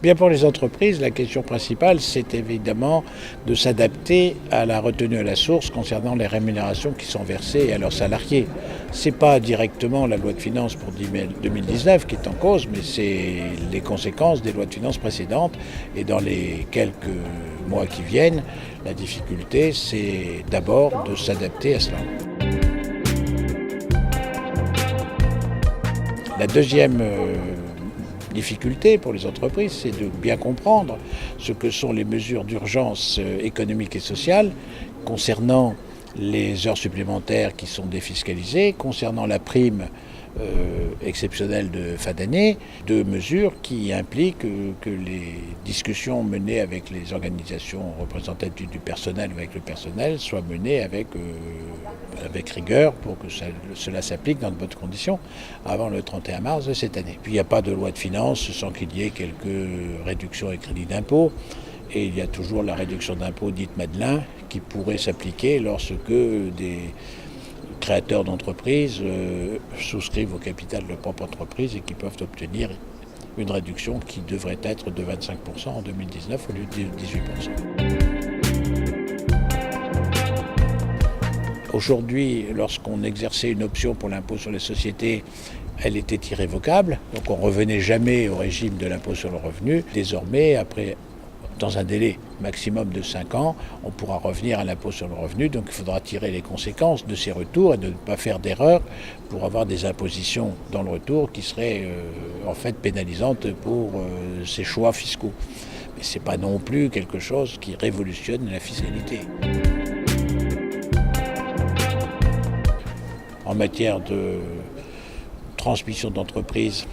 Bien, pour les entreprises, la question principale, c'est évidemment de s'adapter à la retenue à la source concernant les rémunérations qui sont versées à leurs salariés. Ce n'est pas directement la loi de finances pour 2019 qui est en cause, mais c'est les conséquences des lois de finances précédentes. Et dans les quelques mois qui viennent, la difficulté, c'est d'abord de s'adapter à cela. La deuxième difficulté pour les entreprises, c'est de bien comprendre ce que sont les mesures d'urgence économique et sociale concernant les heures supplémentaires qui sont défiscalisées, concernant la prime exceptionnelle de fin d'année, deux mesures qui impliquent que les discussions menées avec les organisations représentatives du personnel ou avec le personnel soient menées avec rigueur pour que cela s'applique dans de bonnes conditions avant le 31 mars de cette année. Puis il n'y a pas de loi de finances sans qu'il y ait quelques réductions et crédits d'impôt. Et il y a toujours la réduction d'impôt dite Madelin qui pourrait s'appliquer lorsque des créateurs d'entreprises souscrivent au capital de leur propre entreprise et qui peuvent obtenir une réduction qui devrait être de 25% en 2019 au lieu de 18%. Aujourd'hui, lorsqu'on exerçait une option pour l'impôt sur les sociétés, elle était irrévocable, donc on ne revenait jamais au régime de l'impôt sur le revenu. Désormais, dans un délai maximum de 5 ans, on pourra revenir à l'impôt sur le revenu, donc il faudra tirer les conséquences de ces retours et de ne pas faire d'erreur pour avoir des impositions dans le retour qui seraient en fait pénalisantes pour ces choix fiscaux. Mais ce n'est pas non plus quelque chose qui révolutionne la fiscalité. En matière de transmission d'entreprise,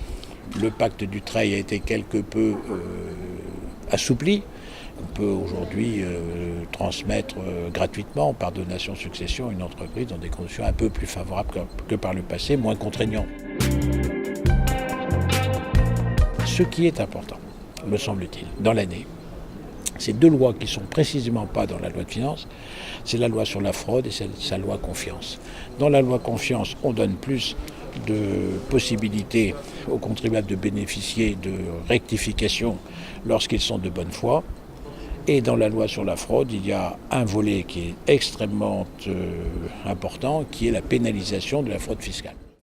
le pacte Dutreil a été quelque peu assoupli. On peut aujourd'hui transmettre gratuitement par donation-succession une entreprise dans des conditions un peu plus favorables que par le passé, moins contraignantes. Ce qui est important, me semble-t-il, dans l'année, ces deux lois qui ne sont précisément pas dans la loi de finances, c'est la loi sur la fraude et c'est sa loi confiance. Dans la loi confiance, on donne plus de possibilités aux contribuables de bénéficier de rectifications lorsqu'ils sont de bonne foi. Et dans la loi sur la fraude, il y a un volet qui est extrêmement important, qui est la pénalisation de la fraude fiscale.